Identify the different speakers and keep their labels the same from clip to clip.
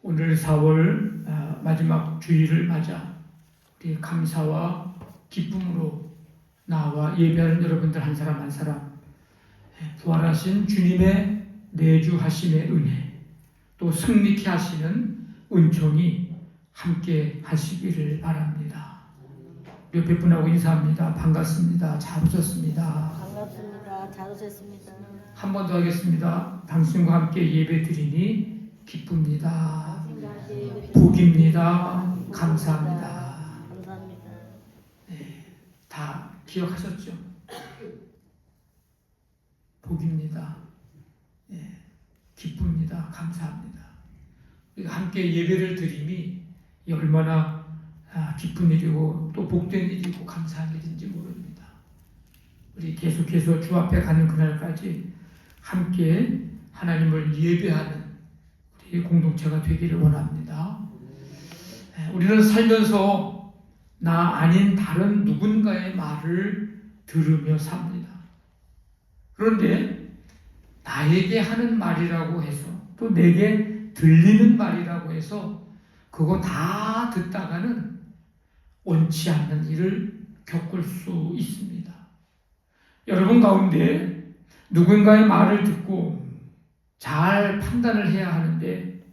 Speaker 1: 오늘 4월 마지막 주일을 맞아 우리 감사와 기쁨으로 나와 예배하는 여러분들 한 사람 한 사람 부활하신 주님의 내주하심의 은혜 또 승리케 하시는 은총이 함께 하시기를 바랍니다. 옆에 분하고 인사합니다. 반갑습니다. 잘 오셨습니다.
Speaker 2: 반갑습니다. 잘 오셨습니다.
Speaker 1: 한 번 더 하겠습니다. 당신과 함께 예배 드리니 기쁩니다. 복입니다. 감사합니다.
Speaker 2: 감사합니다.
Speaker 1: 네, 다 기억하셨죠? 복입니다. 네, 기쁩니다. 감사합니다. 우리가 함께 예배를 드림이 얼마나 기쁜 일이고 또 복된 일이고 감사한 일인지 모릅니다. 우리 계속해서 주 앞에 가는 그날까지 함께 하나님을 예배하는 우리 공동체가 되기를 원합니다. 우리는 살면서 나 아닌 다른 누군가의 말을 들으며 삽니다. 그런데 나에게 하는 말이라고 해서 또 내게 들리는 말이라고 해서 그거 다 듣다가는 원치 않는 일을 겪을 수 있습니다. 여러분 가운데 누군가의 말을 듣고 잘 판단을 해야 하는데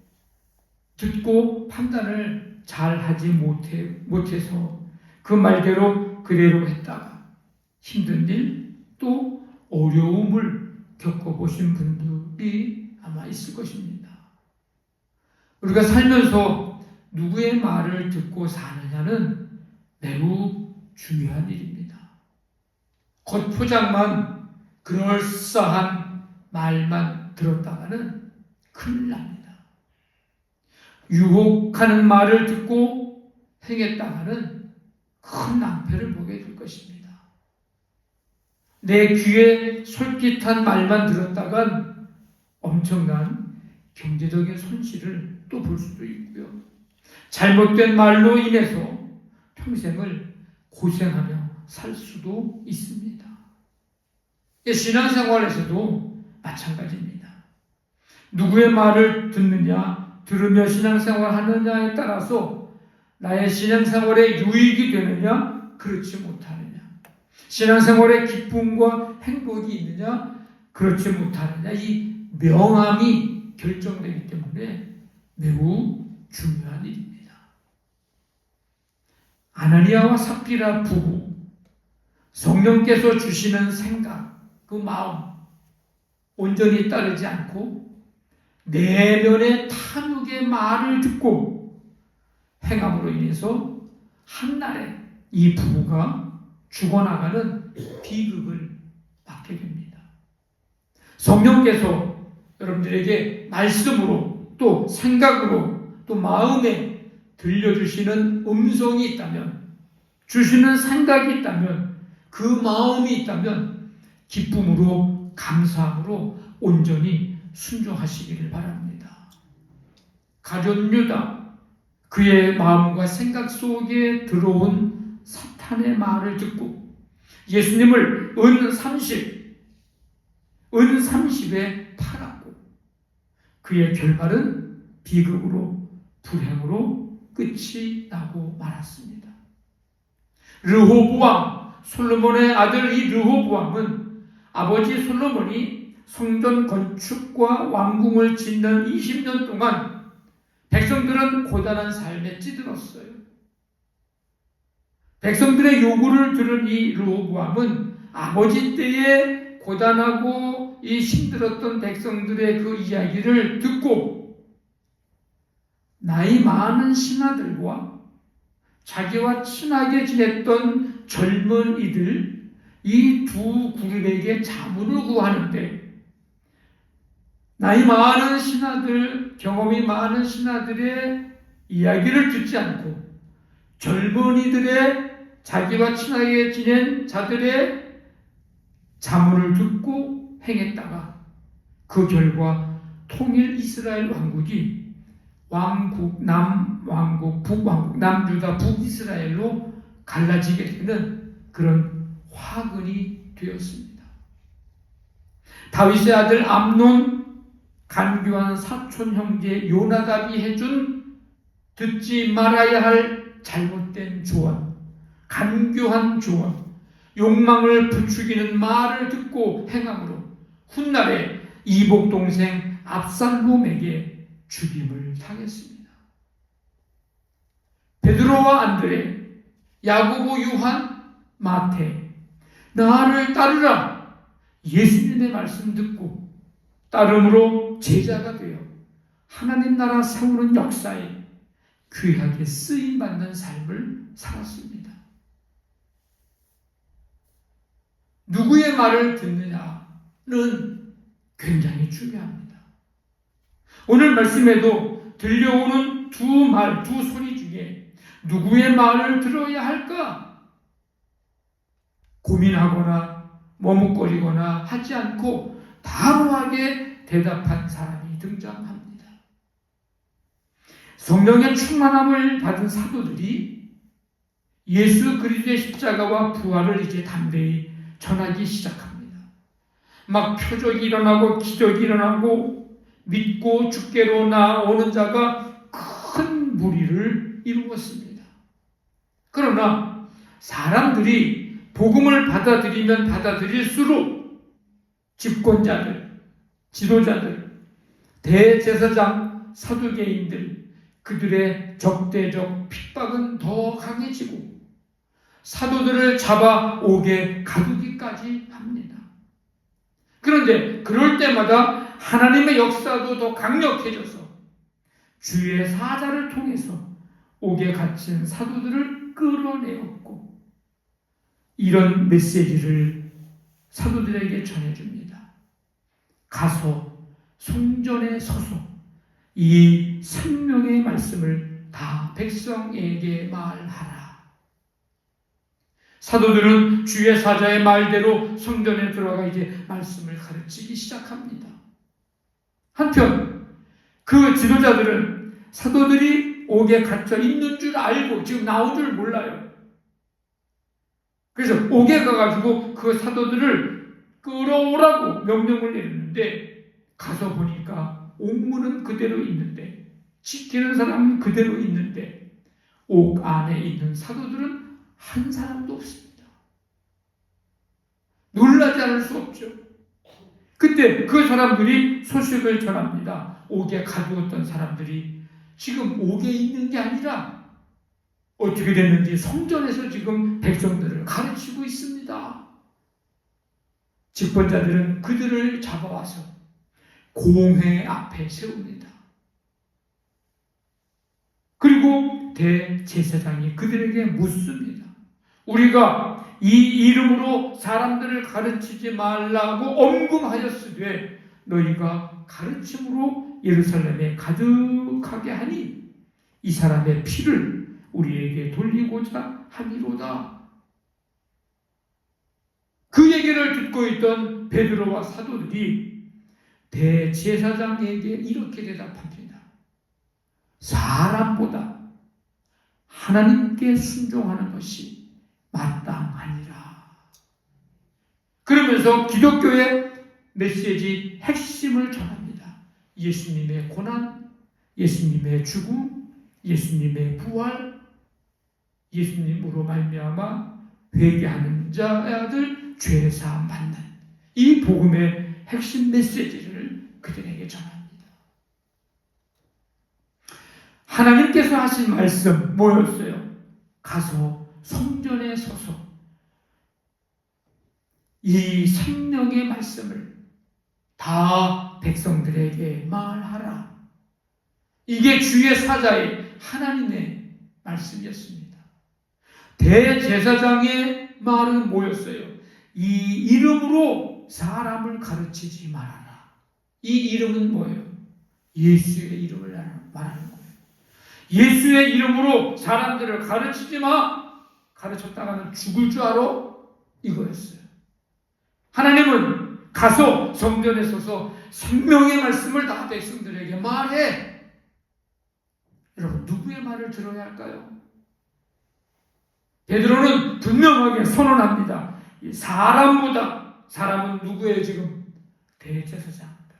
Speaker 1: 듣고 판단을 잘 하지 못해서 그 말대로 그대로 했다가 힘든 일 또 어려움을 겪어보신 분들이 아마 있을 것입니다. 우리가 살면서 누구의 말을 듣고 사느냐는 매우 중요한 일입니다. 겉포장만 그럴싸한 말만 들었다가는 큰일 납니다. 유혹하는 말을 듣고 행했다가는 큰 낭패를 보게 될 것입니다. 내 귀에 솔깃한 말만 들었다간 엄청난 경제적인 손실을 또 볼 수도 있고요. 잘못된 말로 인해서 평생을 고생하며 살 수도 있습니다. 신앙생활에서도 마찬가지입니다. 누구의 말을 듣느냐, 들으며 신앙생활 하느냐에 따라서 나의 신앙생활에 유익이 되느냐, 그렇지 못하느냐, 신앙생활에 기쁨과 행복이 있느냐, 그렇지 못하느냐, 이 명암이 결정되기 때문에 매우 중요한 일입니다. 아나니아와 삽비라 부부, 성령께서 주시는 생각, 그 마음 온전히 따르지 않고 내면의 탐욕의 말을 듣고 행함으로 인해서 한날에 이 부부가 죽어나가는 비극을 맞게 됩니다. 성령께서 여러분들에게 말씀으로 또 생각으로 또 마음에 들려주시는 음성이 있다면, 주시는 생각이 있다면, 그 마음이 있다면 기쁨으로 감사함으로 온전히 순종하시기를 바랍니다. 가룟 유다, 그의 마음과 생각 속에 들어온 사탄의 말을 듣고 예수님을 은 30에 팔았고 그의 결말은 비극으로 불행으로 끝이 나고 말았습니다. 르호보암, 솔로몬의 아들 이 르호보암은 아버지 솔로몬이 성전 건축과 왕궁을 짓는 20년 동안 백성들은 고단한 삶에 찌들었어요. 백성들의 요구를 들은 이 르호보암은 아버지 때에 고단하고 이 힘들었던 백성들의 그 이야기를 듣고 나이 많은 신하들과 자기와 친하게 지냈던 젊은이들 이 두 그룹에게 자문을 구하는데 나이 많은 신하들, 경험이 많은 신하들의 이야기를 듣지 않고 젊은이들의 자기와 친하게 지낸 자들의 자문을 듣고 행했다가 그 결과 통일 이스라엘 왕국이 왕국, 남왕국, 북왕국, 남유다, 북이스라엘로 갈라지게 되는 그런 화근이 되었습니다. 다윗의 아들 암논 간교한 사촌 형제 요나답이 해준 듣지 말아야 할 잘못된 조언, 간교한 조언, 욕망을 부추기는 말을 듣고 행함으로 훗날에 이복 동생 압살롬에게 죽임을 당했습니다. 베드로와 안드레, 야고보, 요한, 마태, 나를 따르라. 예수님의 말씀 듣고 따름으로 제자가 되어 하나님 나라 세우는 역사에 귀하게 쓰임받는 삶을 살았습니다. 누구의 말을 듣느냐는 굉장히 중요합니다. 오늘 말씀에도 들려오는 두 소리 중에 누구의 말을 들어야 할까? 고민하거나 머뭇거리거나 하지 않고 단호하게 대답한 사람이 등장합니다. 성령의 충만함을 받은 사도들이 예수 그리스도의 십자가와 부활을 이제 담대히 전하기 시작합니다. 막 표적이 일어나고 기적이 일어나고 믿고 주께로 나오는 자가 큰 무리를 이루었습니다. 그러나 사람들이 복음을 받아들이면 받아들일수록 집권자들, 지도자들, 대제사장, 사두개인들, 그들의 적대적 핍박은 더 강해지고 사도들을 잡아 옥에 가두기까지 합니다. 그런데 그럴 때마다 하나님의 역사도 더 강력해져서 주의 사자를 통해서 옥에 갇힌 사도들을 끌어내었고 이런 메시지를 사도들에게 전해줍니다. 가서 성전에 서서 이 생명의 말씀을 다 백성에게 말하라. 사도들은 주의 사자의 말대로 성전에 들어가 이제 말씀을 가르치기 시작합니다. 한편 그 지도자들은 사도들이 옥에 갇혀 있는 줄 알고 지금 나온 줄 몰라요. 그래서 옥에 가가지고 그 사도들을 끌어오라고 명령을 내렸는데 가서 보니까 옥문은 그대로 있는데 지키는 사람은 그대로 있는데 옥 안에 있는 사도들은 한 사람도 없습니다. 놀라지 않을 수 없죠. 그때 그 사람들이 소식을 전합니다. 옥에 가두었던 사람들이 지금 옥에 있는 게 아니라 어떻게 됐는지 성전에서 지금 백성들을 가르치고 있습니다. 집권자들은 그들을 잡아와서 공회 앞에 세웁니다. 그리고 대제사장이 그들에게 묻습니다. 우리가 이 이름으로 사람들을 가르치지 말라고 엄금하였으되 너희가 가르침으로 예루살렘에 가득하게 하니 이 사람의 피를 우리에게 돌리고자 함이로다. 그 얘기를 듣고 있던 베드로와 사도들이 대제사장에게 이렇게 대답합니다. 사람보다 하나님께 순종하는 것이 마땅하니라. 그러면서 기독교의 메시지 핵심을 전합니다. 예수님의 고난, 예수님의 죽음, 예수님의 부활, 예수님으로 말미암아 회개하는 자들 죄 사함 받는 이 복음의 핵심 메시지를 그들에게 전합니다. 하나님께서 하신 말씀 뭐였어요? 가서 성전에 서서 이 생명의 말씀을 다 백성들에게 말하라. 이게 주의 사자의 하나님의 말씀이었습니다. 대제사장의 말은 뭐였어요? 이 이름으로 사람을 가르치지 말아라. 이 이름은 뭐예요? 예수의 이름을 말하는 거예요. 예수의 이름으로 사람들을 가르치지 마. 가르쳤다가는 죽을 줄 알아? 이거였어요. 하나님은 가서 성전에 서서 생명의 말씀을 다 백성들에게 말해. 여러분, 누구의 말을 들어야 할까요? 베드로는 분명하게 선언합니다. 사람보다, 사람은 누구예요 지금? 대제사장들.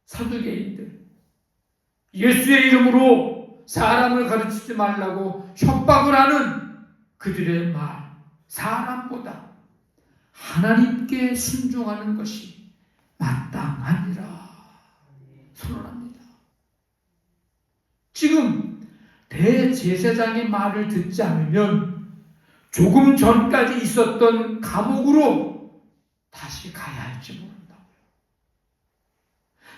Speaker 1: 사두개인들, 예수의 이름으로 사람을 가르치지 말라고 협박을 하는 그들의 말, 사람보다 하나님께 순종하는 것이 마땅하니라 선언합니다. 지금 대제사장의 말을 듣지 않으면 조금 전까지 있었던 감옥으로 다시 가야 할지 모른다고요.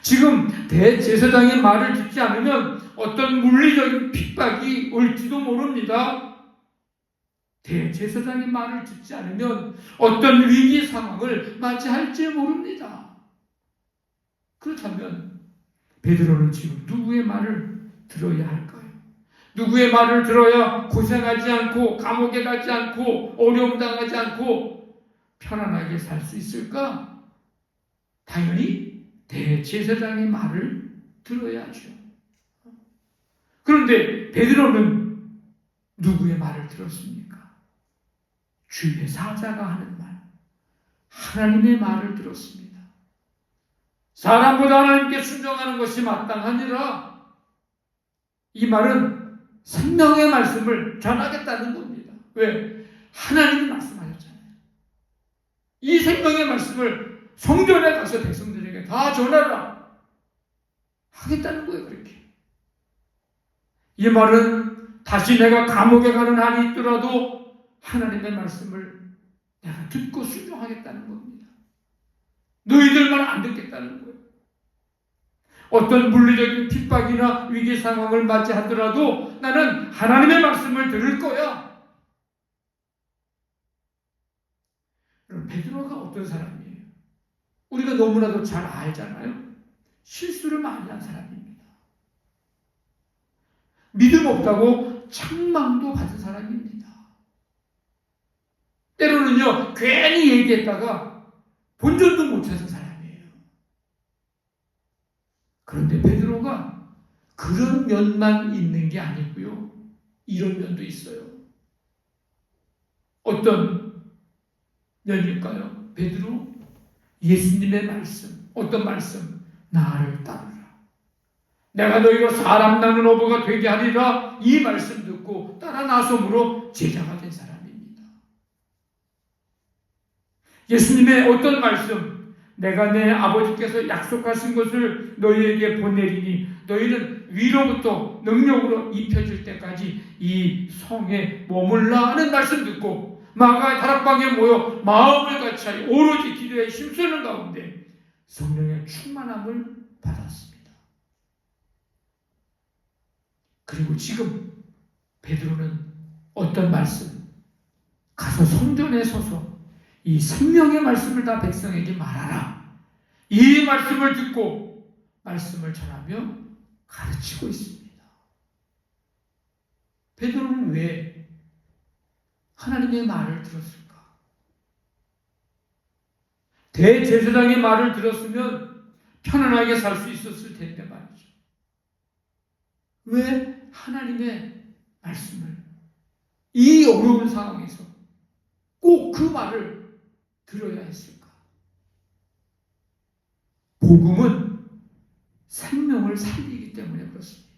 Speaker 1: 지금 대제사장의 말을 듣지 않으면 어떤 물리적인 핍박이 올지도 모릅니다. 대제사장의 말을 듣지 않으면 어떤 위기 상황을 맞이할지 모릅니다. 그렇다면 베드로는 지금 누구의 말을 들어야 할까요? 누구의 말을 들어야 고생하지 않고 감옥에 가지 않고 어려움 당하지 않고 편안하게 살 수 있을까? 당연히 대제사장의 말을 들어야죠. 그런데 베드로는 누구의 말을 들었습니까? 주의 사자가 하는 말, 하나님의 말을 들었습니다. 사람보다 하나님께 순종하는 것이 마땅하니라. 이 말은 생명의 말씀을 전하겠다는 겁니다. 왜? 하나님이 말씀하셨잖아요. 이 생명의 말씀을 성전에 가서 백성들에게 다 전하라 하겠다는 거예요. 그렇게. 이 말은 다시 내가 감옥에 가는 한이 있더라도 하나님의 말씀을 내가 듣고 순종하겠다는 겁니다. 너희들만 안 듣겠다는 거예요. 어떤 물리적인 핍박이나 위기 상황을 맞이하더라도 나는 하나님의 말씀을 들을 거야. 여러분, 베드로가 어떤 사람이에요? 우리가 너무나도 잘 알잖아요. 실수를 많이 한 사람입니다. 믿음 없다고 책망도 받은 사람입니다. 때로는요, 괜히 얘기했다가 본전도 못 찾은 사람이에요. 그런데 베드로가 그런 면만 있는 게 아니고요. 이런 면도 있어요. 어떤 면일까요? 베드로, 예수님의 말씀. 어떤 말씀? 나를 따르라. 내가 너희로 사람 낳는 어부가 되게 하리라. 이 말씀 듣고 따라 나섬으로 제자가 된 사람입니다. 예수님의 어떤 말씀? 내가 내 아버지께서 약속하신 것을 너희에게 보내리니 너희는 위로부터 능력으로 입혀질 때까지 이 성에 머물라 하는 말씀 듣고 마가의 다락방에 모여 마음을 같이 오로지 기도에 힘쓰는 가운데 성령의 충만함을 받았습니다. 그리고 지금 베드로는 어떤 말씀? 가서 성전에 서서 이 생명의 말씀을 다 백성에게 말하라. 이 말씀을 듣고 말씀을 전하며 가르치고 있습니다. 베드로는 왜 하나님의 말을 들었을까? 대제사장의 말을 들었으면 편안하게 살 수 있었을 텐데 말이죠. 왜 하나님의 말씀을 이 어려운 상황에서 꼭 그 말을 들어야 했을까? 복음은 생명을 살리기 때문에 그렇습니다.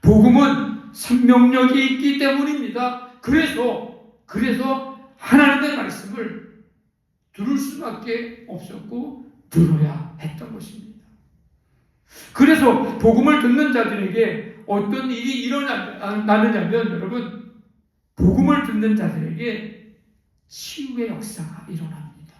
Speaker 1: 복음은 생명력이 있기 때문입니다. 그래서 하나님의 말씀을 들을 수밖에 없었고 들어야 했던 것입니다. 그래서 복음을 듣는 자들에게 어떤 일이 일어나느냐면 여러분, 복음을 듣는 자들에게 치유의 역사가 일어납니다.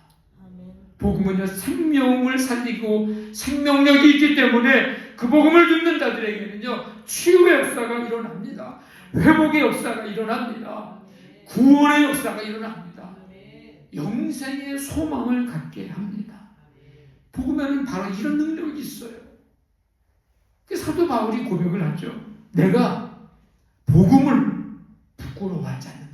Speaker 1: 복음은요, 생명을 살리고 생명력이 있기 때문에 그 복음을 듣는 자들에게는요, 치유의 역사가 일어납니다. 회복의 역사가 일어납니다. 구원의 역사가 일어납니다. 영생의 소망을 갖게 합니다. 복음에는 바로 이런 능력이 있어요. 사도 바울이 고백을 하죠. 내가 복음을 부끄러워하지 않는다.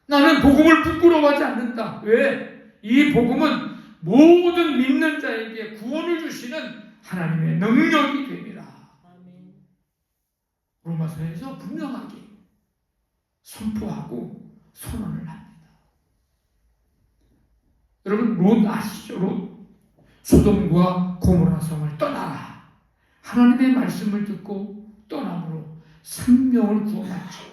Speaker 1: 나는 복음을 부끄러워하지 않는다. 왜? 이 복음은 모든 믿는 자에게 구원을 주시는 하나님의 능력이 됩니다. 로마서에서 분명하게 선포하고 선언을 합니다. 여러분, 롯 아시죠? 롯. 소돔과 고모라 성을 떠나라. 하나님의 말씀을 듣고 떠남으로 생명을 구원하죠.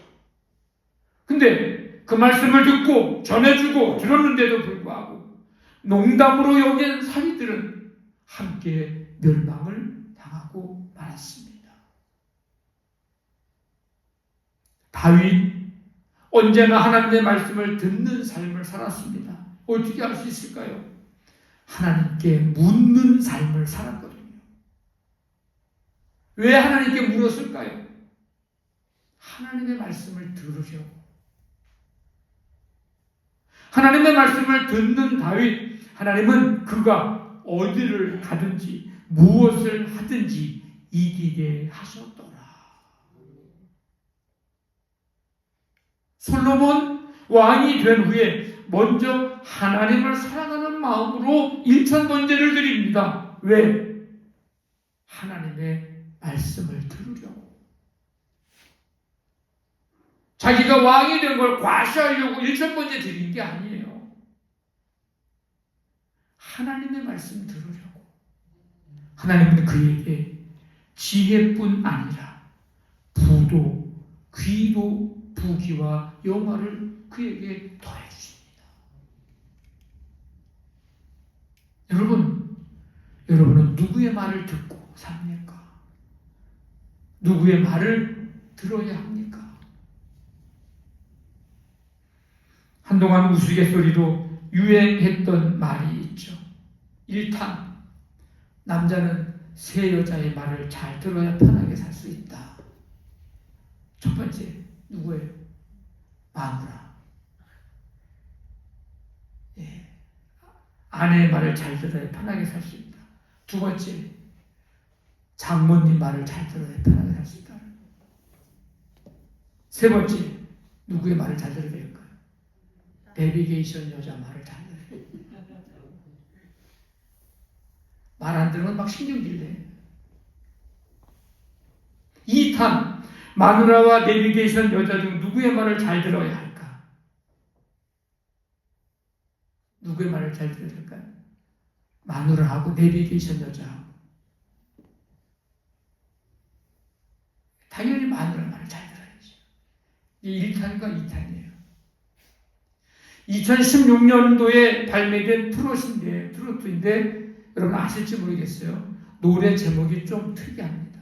Speaker 1: 근데 그 말씀을 듣고 전해주고 들었는데도 불구하고 농담으로 여긴 사위들은 함께 멸망을 당하고 말았습니다. 다윗 언제나 하나님의 말씀을 듣는 삶을 살았습니다. 어떻게 할 수 있을까요? 하나님께 묻는 삶을 살았거든요. 왜 하나님께 물었을까요? 하나님의 말씀을 들으려고. 하나님의 말씀을 듣는 다윗, 하나님은 그가 어디를 가든지 무엇을 하든지 이기게 하셨더라. 솔로몬 왕이 된 후에 먼저 하나님을 사랑하는 마음으로 일천번제를 드립니다. 왜? 하나님의 말씀을 들으려고. 자기가 왕이 된 걸 과시하려고 일천번제 드린 게 아니에요. 하나님의 말씀 들으려고. 하나님은 그에게 지혜뿐 아니라 부도, 귀도, 부귀와 영화를 그에게 더해 주십니다. 여러분은 누구의 말을 듣고 삽니까? 누구의 말을 들어야 합니까? 한동안 우스갯소리로 유행했던 말이 있죠. 1탄, 남자는 세 여자의 말을 잘 들어야 편하게 살 수 있다. 첫 번째, 누구예요? 마누라. 예. 아내의 말을 잘 들어야 편하게 살 수 있다. 두 번째, 장모님 말을 잘 들어야 편하게 살 수 있다. 세 번째, 누구의 말을 잘 들어야 될까요? 내비게이션 여자 말을 잘 들어야 돼요. 말 안 들으면 막 신경질내. 2탄, 마누라와 내비게이션 여자 중 누구의 말을 잘 들어야 할까? 누구의 말을 잘 들어야 될까요? 마누라하고 내비게이션 여자하고. 당연히 마누라 말을 잘 들어야죠. 이 1탄과 2탄이에요. 2016년도에 발매된 트로트인데 여러분 아실지 모르겠어요. 노래 제목이 좀 특이합니다.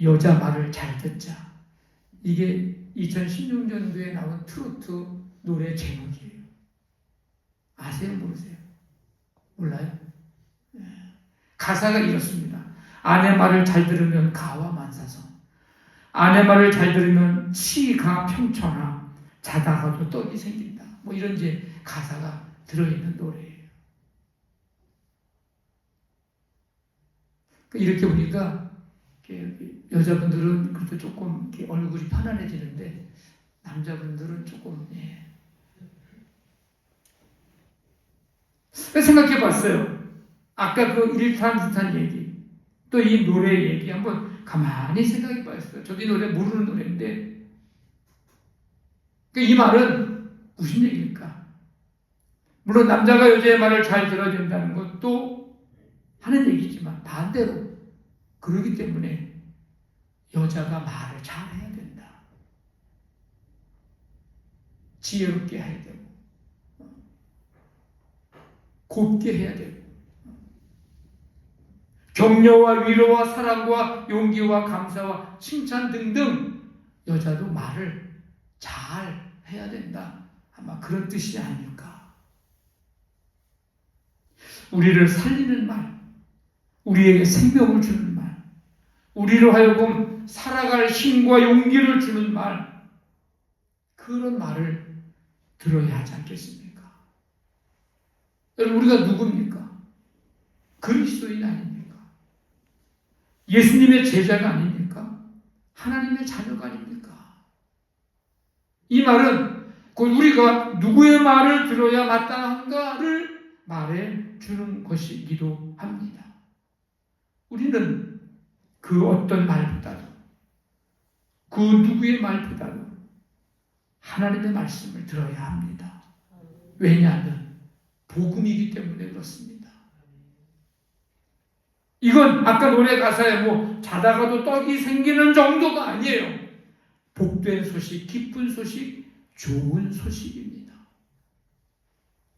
Speaker 1: 여자 말을 잘 듣자. 이게 2016년도에 나온 트로트 노래 제목이에요. 아세요? 모르세요? 몰라요? 가사가 이렇습니다. 아내 말을 잘 들으면 가와 만사성, 아내 말을 잘 들으면 치가 평천하, 자다가도 떡이 생긴다. 뭐 이런 이제 가사가 들어있는 노래예요. 이렇게 보니까 여자분들은 그래도 조금 얼굴이 편안해지는데 남자분들은 조금 생각해 봤어요. 아까 그 1탄, 2탄 얘기, 또 이 노래 얘기 한번 가만히 생각해 봤어요. 저도 이 노래 모르는 노래인데 이 말은 무슨 얘기일까? 물론 남자가 여자의 말을 잘 들어야 된다는 것도 하는 얘기지만 반대로 그러기 때문에 여자가 말을 잘 해야 된다. 지혜롭게 해야 되고 곱게 해야 되고 격려와 위로와 사랑과 용기와 감사와 칭찬 등등 여자도 말을 잘 해야 된다. 아마 그런 뜻이 아닐까. 우리를 살리는 말, 우리에게 생명을 주는 말, 우리로 하여금 살아갈 힘과 용기를 주는 말, 그런 말을 들어야 하지 않겠습니까? 여러분, 우리가 누굽니까? 그리스도인 아닙니까? 예수님의 제자가 아닙니까? 하나님의 자녀가 아닙니까? 이 말은 곧 우리가 누구의 말을 들어야 마땅한가를 말해 주는 것이기도 합니다. 우리는 그 어떤 말보다도 그 누구의 말보다도 하나님의 말씀을 들어야 합니다. 왜냐하면 복음이기 때문에 그렇습니다. 이건 아까 노래 가사에 뭐 자다가도 떡이 생기는 정도가 아니에요. 복된 소식, 기쁜 소식, 좋은 소식입니다.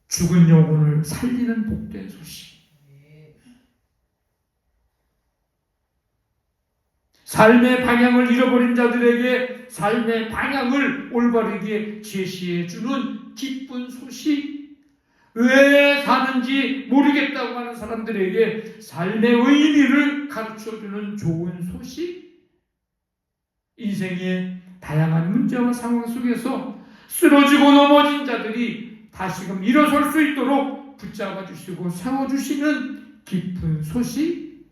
Speaker 1: 죽은 영혼을 살리는 복된 소식. 삶의 방향을 잃어버린 자들에게 삶의 방향을 올바르게 제시해주는 기쁜 소식. 왜 사는지 모르겠다고 하는 사람들에게 삶의 의미를 가르쳐주는 좋은 소식. 인생의 다양한 문제와 상황 속에서 쓰러지고 넘어진 자들이 다시금 일어설 수 있도록 붙잡아 주시고 세워주시는 기쁜 소식.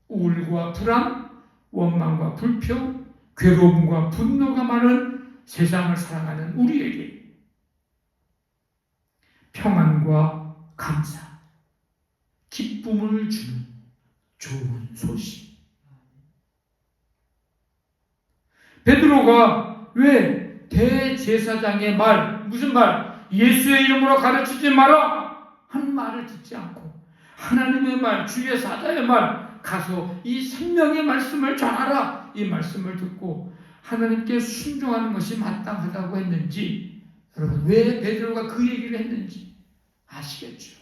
Speaker 1: 우울과 불안, 원망과 불평, 괴로움과 분노가 많은 세상을 살아가는 우리에게 평안과 감사, 기쁨을 주는 좋은 소식. 베드로가 왜 대제사장의 말, 무슨 말? 예수의 이름으로 가르치지 마라! 한 말을 듣지 않고 하나님의 말, 주의 사자의 말, 가서 이 생명의 말씀을 전하라! 이 말씀을 듣고 하나님께 순종하는 것이 마땅하다고 했는지, 여러분, 왜 베드로가 그 얘기를 했는지 아시겠죠?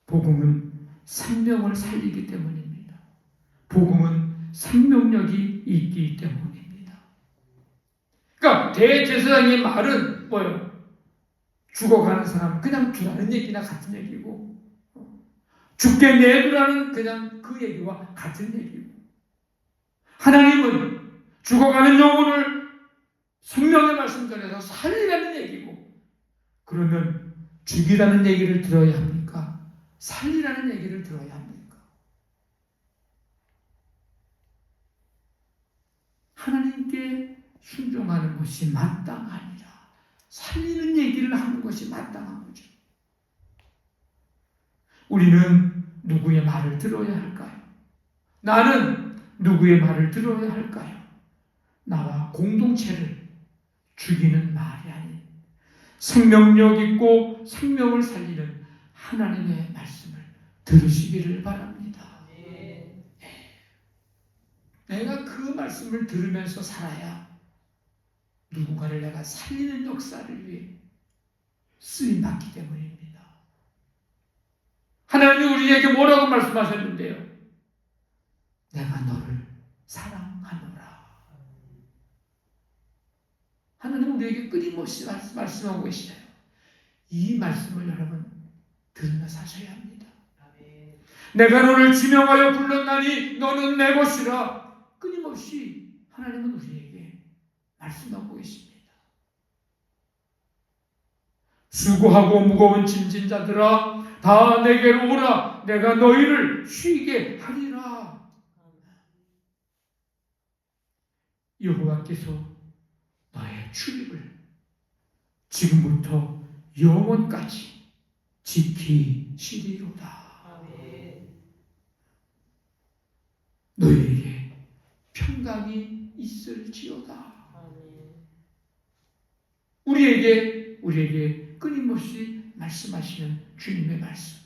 Speaker 1: 복음은 생명을 살리기 때문입니다. 복음은 생명력이 있기 때문입니다. 그러니까 대제사장의 말은 뭐예요? 죽어가는 사람 그냥 두라는 얘기나 같은 얘기고, 죽게 내두라는 그냥 그 얘기와 같은 얘기고, 하나님은 죽어가는 영혼을 생명의 말씀 전해서 살리라는 얘기고, 그러면 죽이라는 얘기를 들어야 합니까? 살리라는 얘기를 들어야 합니까? 하나님께 순종하는 것이 마땅하니라. 살리는 얘기를 하는 것이 마땅한 거죠. 우리는 누구의 말을 들어야 할까요? 나는 누구의 말을 들어야 할까요? 나와 공동체를 죽이는 말이 아닌 생명력 있고 생명을 살리는 하나님의 말씀을 들으시기를 바랍니다. 내가 그 말씀을 들으면서 살아야 누군가를 내가 살리는 역사를 위해 쓰임받기 때문입니다. 하나님이 우리에게 뭐라고 말씀하셨는데요? 내가 너를 사랑하노라. 하나님은 우리에게 끊임없이 말씀하고 계시잖아요. 이 말씀을 여러분 들으며 사셔야 합니다. 내가 너를 지명하여 불렀나니 너는 내 것이라. 끊임없이 하나님은 우리에게 말씀하고 계십니다. 수고하고 무거운 짐진 자들아 다 내게로 오라. 내가 너희를 쉬게 하리라. 여호와께서 너의 출입을 지금부터 영원까지 지키시리로다. 너희에게 평강이 있을지어다. 우리에게 끊임없이 말씀하시는 주님의 말씀.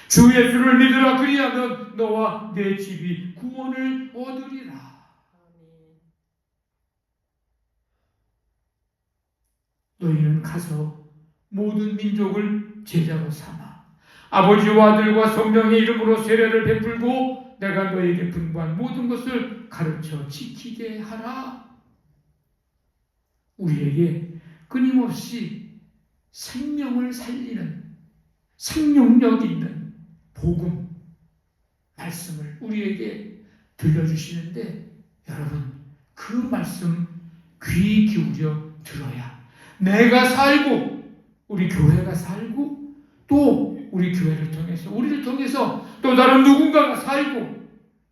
Speaker 1: 주 예수를 믿으라. 그리하면 너와 내 집이 구원을 얻으리라. 너희는 가서 모든 민족을 제자로 삼아 아버지와 아들과 성령의 이름으로 세례를 베풀고 내가 너희에게 분부한 모든 것을 가르쳐 지키게 하라. 우리에게 끊임없이 생명을 살리는 생명력 있는 복음 말씀을 우리에게 들려주시는데, 여러분 그 말씀 귀 기울여 들어야 내가 살고 우리 교회가 살고 또 우리 교회를 통해서 우리를 통해서 또 다른 누군가가 살고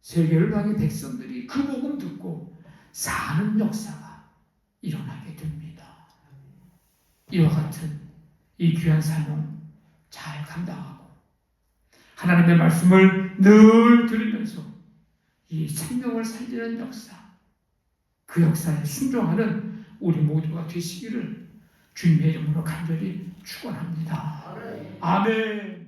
Speaker 1: 세계 열방의 백성들이 그 복음 듣고 사는 역사가 일어나게 됩니다. 이와 같은 이 귀한 사명 잘 감당하고 하나님의 말씀을 늘 들으면서 이 생명을 살리는 역사, 그 역사에 순종하는 우리 모두가 되시기를 주님의 이름으로 간절히 축원합니다. 아멘.